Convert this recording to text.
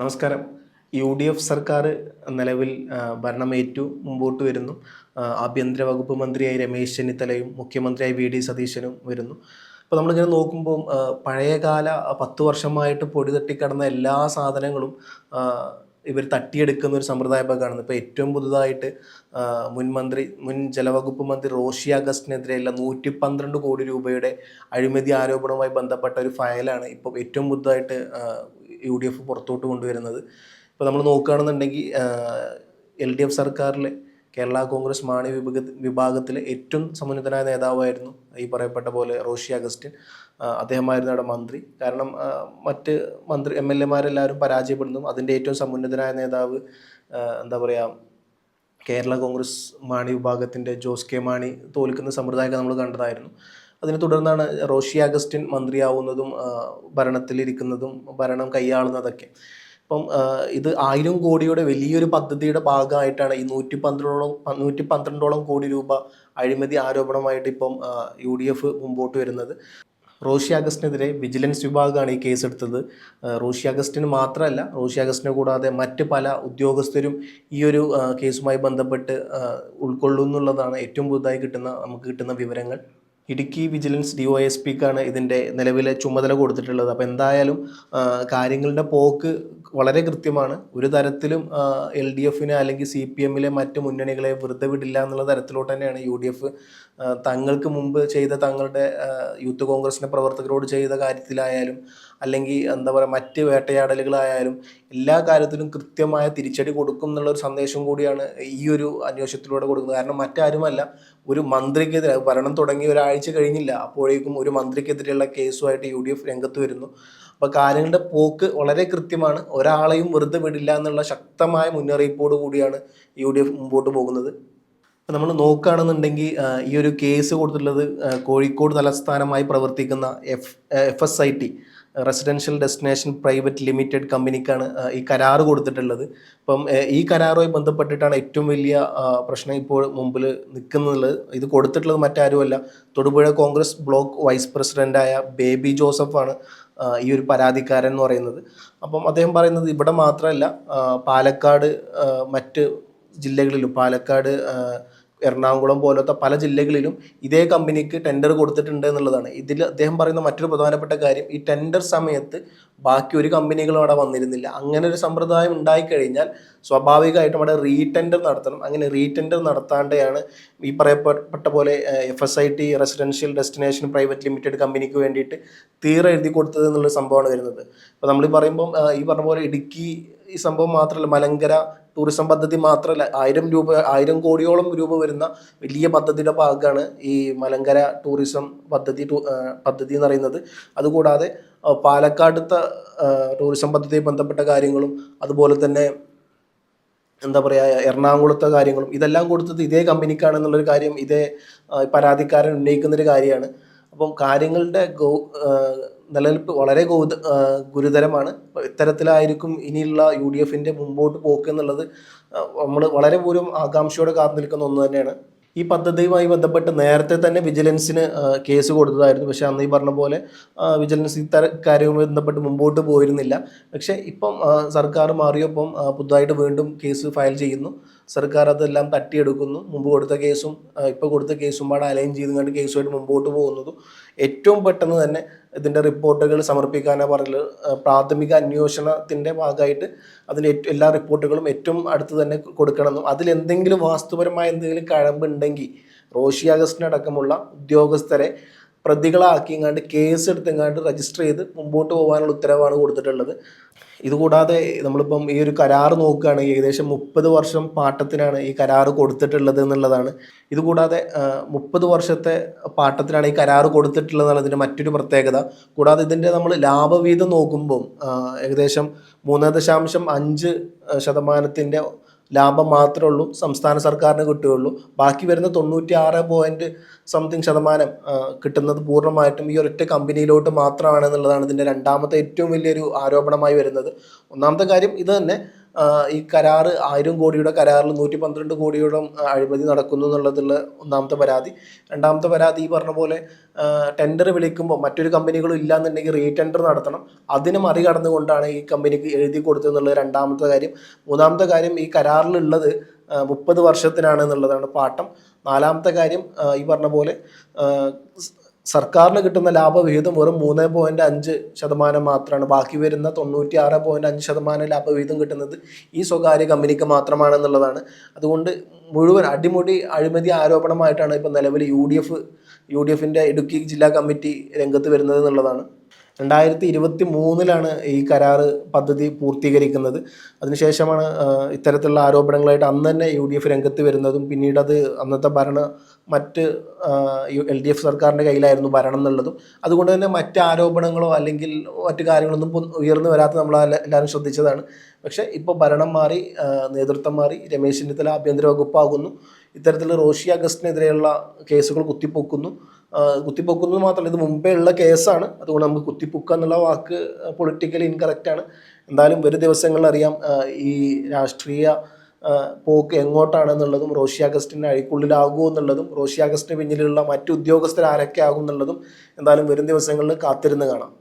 നമസ്കാരം. സർക്കാർ നിലവിൽ ഭരണമേറ്റു മുമ്പോട്ട് വരുന്നു. ആഭ്യന്തര വകുപ്പ് മന്ത്രിയായി രമേശ് ചെന്നിത്തലയും മുഖ്യമന്ത്രിയായി സതീശനും വരുന്നു. അപ്പോൾ നമ്മളിങ്ങനെ നോക്കുമ്പോൾ പഴയകാല 10 വർഷമായിട്ട് പൊടി തട്ടിക്കിടന്ന എല്ലാ സാധനങ്ങളും ഇവർ തട്ടിയെടുക്കുന്ന ഒരു സമ്പ്രദായമാണ് കാണുന്നത്. ഇപ്പോൾ ഏറ്റവും പുതുതായിട്ട് മുൻ ജലവകുപ്പ് മന്ത്രി റോഷി അഗസ്റ്റിനെതിരെയുള്ള 112 കോടി രൂപയുടെ അഴിമതി ആരോപണവുമായി ബന്ധപ്പെട്ട ഒരു ഫയലാണ് ഇപ്പോൾ ഏറ്റവും പുതുതായിട്ട് UDF പുറത്തോട്ട് കൊണ്ടുവരുന്നത്. ഇപ്പോൾ നമ്മൾ നോക്കുകയാണെന്നുണ്ടെങ്കിൽ LDF സർക്കാരിലെ കേരള കോൺഗ്രസ് മാണി വിഭാഗത്തിലെ ഏറ്റവും സമുന്നതനായ നേതാവായിരുന്നു ഈ പറയപ്പെട്ട പോലെ റോഷി അഗസ്റ്റിൻ. അദ്ദേഹമായിരുന്നു അവിടെ മന്ത്രി. കാരണം മറ്റ് MLA മാരെല്ലാവരും പരാജയപ്പെടുന്നു. അതിൻ്റെ ഏറ്റവും സമുന്നതനായ നേതാവ് എന്താ പറയുക, കേരള കോൺഗ്രസ് മാണി വിഭാഗത്തിൻ്റെ ജോസ് കെ മാണി തോൽക്കുന്ന സമ്പ്രദായമൊക്കെ നമ്മൾ കണ്ടതായിരുന്നു. അതിനെ തുടർന്നാണ് റോഷി അഗസ്റ്റിൻ മന്ത്രിയാവുന്നതും ഭരണത്തിലിരിക്കുന്നതും ഭരണം കൈയാളുന്നതൊക്കെ. അപ്പം ഇത് 1000 കോടിയുടെ വലിയൊരു പദ്ധതിയുടെ ഭാഗമായിട്ടാണ് ഈ 112ഓളം കോടി രൂപ അഴിമതി ആരോപണമായിട്ട് ഇപ്പം UDF മുമ്പോട്ട് വരുന്നത്. റോഷി അഗസ്റ്റിനെതിരെ വിജിലൻസ് വിഭാഗമാണ് ഈ കേസെടുത്തത്. റോഷി അഗസ്റ്റിന് മാത്രമല്ല, റോഷി അഗസ്റ്റിനെ കൂടാതെ മറ്റ് പല ഉദ്യോഗസ്ഥരും ഈ ഒരു കേസുമായി ബന്ധപ്പെട്ട് ഉൾക്കൊള്ളുന്നുള്ളതാണ് ഏറ്റവും പുതുതായി നമുക്ക് കിട്ടുന്ന വിവരങ്ങൾ. ഇടുക്കി വിജിലൻസ് DYSPക്കാണ് ഇതിൻ്റെ നിലവിലെ ചുമതല കൊടുത്തിട്ടുള്ളത്. അപ്പോൾ എന്തായാലും കാര്യങ്ങളുടെ പോക്ക് വളരെ കൃത്യമാണ്. ഒരു തരത്തിലും LDFനെ അല്ലെങ്കിൽ CPMലെ മറ്റ് മുന്നണികളെ വെറുതെ വിടില്ല എന്നുള്ള തരത്തിലോട്ട് തന്നെയാണ് UDF തങ്ങൾക്ക് മുമ്പ് ചെയ്ത തങ്ങളുടെ യൂത്ത് കോൺഗ്രസിൻ്റെ പ്രവർത്തകരോട് ചെയ്ത കാര്യത്തിലായാലും അല്ലെങ്കിൽ എന്താ പറയുക മറ്റ് വേട്ടയാടലുകളായാലും എല്ലാ കാര്യത്തിലും കൃത്യമായ തിരിച്ചടി കൊടുക്കും എന്നുള്ളൊരു സന്ദേശം കൂടിയാണ് ഈ ഒരു അന്വേഷണത്തിലൂടെ കൊടുക്കുന്നത്. കാരണം മറ്റാരുമല്ല, ഒരു മന്ത്രിക്കെതിരെ ഭരണം തുടങ്ങി ഒരാഴ്ച കഴിഞ്ഞില്ല, അപ്പോഴേക്കും ഒരു മന്ത്രിക്കെതിരെയുള്ള കേസുമായിട്ട് UDF രംഗത്ത് വരുന്നു. അപ്പോൾ കാര്യങ്ങളുടെ പോക്ക് വളരെ കൃത്യമാണ്. ഒരാളെയും വെറുതെ വിടില്ല എന്നുള്ള ശക്തമായ മുന്നറിയിപ്പോട് കൂടിയാണ് UDF മുമ്പോട്ട് പോകുന്നത്. അപ്പോൾ നമ്മൾ നോക്കുകയാണെന്നുണ്ടെങ്കിൽ ഈ ഒരു കേസ് കൊടുത്തിട്ടുള്ളത് കോഴിക്കോട് തലസ്ഥാനമായി പ്രവർത്തിക്കുന്ന FSIT residential destination private limited കമ്പനിക്കാണ് ഈ കരാറ് കൊടുത്തിട്ടുള്ളത്. അപ്പം ഈ കരാറുമായി ബന്ധപ്പെട്ടിട്ടാണ് ഏറ്റവും വലിയ പ്രശ്നം ഇപ്പോൾ മുമ്പിൽ നിൽക്കുന്നത്. ഇത് കൊടുത്തിട്ടുള്ളത് മറ്റാരുമല്ല, തൊടുപുഴ കോൺഗ്രസ് ബ്ലോക്ക് വൈസ് പ്രസിഡൻ്റായ ബേബി ജോസഫാണ് ഈ ഒരു പരാതിക്കാരൻ എന്ന് പറയുന്നത്. അപ്പം അദ്ദേഹം പറയുന്നത് ഇവിടെ മാത്രമല്ല, പാലക്കാട് മറ്റ് ജില്ലകളിലും, പാലക്കാട് എറണാകുളം പോലത്തെ പല ജില്ലകളിലും ഇതേ കമ്പനിക്ക് ടെൻഡർ കൊടുത്തിട്ടുണ്ട് എന്നുള്ളതാണ്. ഇതിൽ അദ്ദേഹം പറയുന്ന മറ്റൊരു പ്രധാനപ്പെട്ട കാര്യം, ഈ ടെൻഡർ സമയത്ത് ബാക്കി ഒരു കമ്പനികളും അവിടെ വന്നിരുന്നില്ല. അങ്ങനെ ഒരു സമ്പ്രദായം ഉണ്ടായിക്കഴിഞ്ഞാൽ സ്വാഭാവികമായിട്ടും അവിടെ റീടെൻഡർ നടത്തണം. അങ്ങനെ റീടെൻഡർ നടത്താണ്ടെയാണ് ഈ പറയപ്പെട്ട പോലെ FSIT residential destination private limited കമ്പനിക്ക് വേണ്ടിയിട്ട് എഴുതി കൊടുത്തത് എന്നുള്ള സംഭവമാണ് വരുന്നത്. അപ്പോൾ നമ്മൾ പറയുമ്പം ഈ പറഞ്ഞ പോലെ ഇടുക്കി ഈ സംഭവം മാത്രമല്ല, മലങ്കര ടൂറിസം പദ്ധതി മാത്രമല്ല, 1000 കോടിയോളം രൂപ വരുന്ന വലിയ പദ്ധതിയുടെ ഭാഗമാണ് ഈ മലങ്കര ടൂറിസം പദ്ധതി എന്ന് പറയുന്നത്. അതുകൂടാതെ പാലക്കാടത്തെ ടൂറിസം പദ്ധതിയുമായി ബന്ധപ്പെട്ട കാര്യങ്ങളും അതുപോലെ തന്നെ എന്താ പറയുക എറണാകുളത്തെ കാര്യങ്ങളും ഇതെല്ലാം കൊടുത്തത് ഇതേ കമ്പനിക്കാണെന്നുള്ളൊരു കാര്യം ഇതേ പരാതിക്കാരൻ ഉന്നയിക്കുന്നൊരു കാര്യമാണ്. അപ്പം കാര്യങ്ങളുടെ നിലനിൽപ്പ് വളരെ ഗുരുതരമാണ്. ഇത്തരത്തിലായിരിക്കും ഇനിയുള്ള UDFൻ്റെ മുമ്പോട്ട് പോക്ക് എന്നുള്ളത് നമ്മൾ വളരെ ആകാംക്ഷയോടെ കാത്തു നിൽക്കുന്ന ഒന്ന് തന്നെയാണ്. ഈ പദ്ധതിയുമായി ബന്ധപ്പെട്ട് നേരത്തെ തന്നെ വിജിലൻസിന് കേസ് കൊടുത്തതായിരുന്നു. പക്ഷേ അന്ന് ഈ പറഞ്ഞ പോലെ വിജിലൻസ് കാര്യവുമായി ബന്ധപ്പെട്ട് മുമ്പോട്ട് പോയിരുന്നില്ല. പക്ഷേ ഇപ്പം സർക്കാർ മാറിയപ്പം പുതുതായിട്ട് വീണ്ടും കേസ് ഫയൽ ചെയ്യുന്നു. സർക്കാർ അതെല്ലാം തട്ടിയെടുക്കുന്നു. മുമ്പ് കൊടുത്ത കേസും ഇപ്പോൾ കൊടുത്ത കേസും പാടെ അലൈൻ ചെയ്തുകൊണ്ട് കേസുമായിട്ട് മുമ്പോട്ട് പോകുന്നതും ഏറ്റവും പെട്ടെന്ന് തന്നെ ഇതിൻ്റെ റിപ്പോർട്ടുകൾ സമർപ്പിക്കാനാണ് പറഞ്ഞത്. പ്രാഥമിക അന്വേഷണത്തിൻ്റെ ഭാഗമായിട്ട് അതിൻ്റെ എല്ലാ റിപ്പോർട്ടുകളും ഏറ്റവും അടുത്ത് തന്നെ കൊടുക്കണമെന്നും അതിലെന്തെങ്കിലും വാസ്തുപരമായ എന്തെങ്കിലും കഴമ്പുണ്ടെങ്കിൽ റോഷി അഗസ്റ്റിനടക്കമുള്ള ഉദ്യോഗസ്ഥരെ പ്രതികളാക്കിങ്ങാണ്ട് കേസ് എടുത്തെങ്ങാണ്ട് രജിസ്റ്റർ ചെയ്ത് മുമ്പോട്ട് പോകാനുള്ള ഉത്തരവാണ് കൊടുത്തിട്ടുള്ളത്. ഇതുകൂടാതെ നമ്മളിപ്പം ഈ ഒരു കരാർ നോക്കുകയാണെങ്കിൽ ഏകദേശം 30 വർഷം പാട്ടത്തിനാണ് ഈ കരാർ കൊടുത്തിട്ടുള്ളത് എന്നുള്ളതാണ്. ഇതുകൂടാതെ 30 വർഷത്തെ പാട്ടത്തിനാണ് ഈ കരാർ കൊടുത്തിട്ടുള്ളത് എന്നുള്ളതിൻ്റെ മറ്റൊരു പ്രത്യേകത. കൂടാതെ ഇതിൻ്റെ നമ്മൾ ലാഭവീതം നോക്കുമ്പം ഏകദേശം 3.5% ലാഭം മാത്രമേ ഉള്ളൂ സംസ്ഥാന സർക്കാരിന് കിട്ടുകയുള്ളൂ. ബാക്കി വരുന്ന 96% കിട്ടുന്നത് പൂർണ്ണമായിട്ടും ഈ ഒരൊറ്റ കമ്പനിയിലോട്ട് മാത്രമാണ് എന്നുള്ളതാണ് ഇതിൻ്റെ രണ്ടാമത്തെ ഏറ്റവും വലിയൊരു ആരോപണമായി വരുന്നത്. ഒന്നാമത്തെ കാര്യം ഇത് തന്നെ, ഈ കരാറ് 1000 കോടിയുടെ കരാറിൽ 112 കോടിയുടെ അഴിമതി നടക്കുന്നു എന്നുള്ളതുള്ള ഒന്നാമത്തെ പരാതി. രണ്ടാമത്തെ പരാതി ഈ പറഞ്ഞ പോലെ ടെൻഡർ വിളിക്കുമ്പോൾ മറ്റൊരു കമ്പനികളും ഇല്ലാന്നുണ്ടെങ്കിൽ റീടെൻഡർ നടത്തണം, അതിനെ മറികടന്നുകൊണ്ടാണ് ഈ കമ്പനിക്ക് എഴുതി കൊടുത്തതെന്നുള്ളത് രണ്ടാമത്തെ കാര്യം. മൂന്നാമത്തെ കാര്യം ഈ കരാറിലുള്ളത് 30 വർഷത്തിനാണ് എന്നുള്ളതാണ് പാട്ടം. നാലാമത്തെ കാര്യം ഈ പറഞ്ഞ പോലെ സർക്കാരിന് കിട്ടുന്ന ലാഭവിഹിതം വെറും 3.5% മാത്രമാണ്. ബാക്കി വരുന്ന 96.5% ലാഭവിഹിതം കിട്ടുന്നത് ഈ സ്വകാര്യ കമ്പനിക്ക് മാത്രമാണെന്നുള്ളതാണ്. അതുകൊണ്ട് മുഴുവൻ അടിമുടി അഴിമതി ആരോപണമായിട്ടാണ് ഇപ്പോൾ നിലവിൽ യു ഡി എഫിൻ്റെ ഇടുക്കി ജില്ലാ കമ്മിറ്റി രംഗത്ത് വരുന്നത് എന്നുള്ളതാണ്. 2023 ഈ കരാറ് പദ്ധതി പൂർത്തീകരിക്കുന്നത്. അതിനുശേഷമാണ് ഇത്തരത്തിലുള്ള ആരോപണങ്ങളായിട്ട് അന്ന് തന്നെ UDF രംഗത്ത് വരുന്നതും പിന്നീട് അത് അന്നത്തെ മറ്റ് LDF സർക്കാരിൻ്റെ കയ്യിലായിരുന്നു ഭരണം എന്നുള്ളതും. അതുകൊണ്ട് തന്നെ മറ്റ് ആരോപണങ്ങളോ അല്ലെങ്കിൽ മറ്റു കാര്യങ്ങളൊന്നും ഉയർന്നു വരാത്ത നമ്മൾ എല്ലാവരും ശ്രദ്ധിച്ചതാണ്. പക്ഷേ ഇപ്പോൾ ഭരണം മാറി, നേതൃത്വം മാറി, രമേശ് ചെന്നിത്തല ആഭ്യന്തര വകുപ്പാകുന്നു. ഇത്തരത്തിൽ റോഷി അഗസ്റ്റിനെതിരെയുള്ള കേസുകൾ കുത്തിപ്പൊക്കുന്നു മാത്രമല്ല, ഇത് മുമ്പേ ഉള്ള കേസാണ്. അതുകൊണ്ട് നമുക്ക് കുത്തിപ്പൊക്കുക എന്നുള്ള വാക്ക് പൊളിറ്റിക്കലി ഇൻകറക്റ്റാണ്. എന്തായാലും വരും ദിവസങ്ങളിൽ അറിയാം ഈ രാഷ്ട്രീയ പോക്ക് എങ്ങോട്ടാണെന്നുള്ളതും റോഷി അഗസ്റ്റിൻ്റെ അഴിക്കുള്ളിലാകുമോ എന്നുള്ളതും റോഷി അഗസ്റ്റിന് പിന്നിലുള്ള മറ്റു ഉദ്യോഗസ്ഥർ ആരൊക്കെ ആകും എന്നുള്ളതും എന്തായാലും വരും ദിവസങ്ങളിൽ കാത്തിരുന്ന് കാണാം.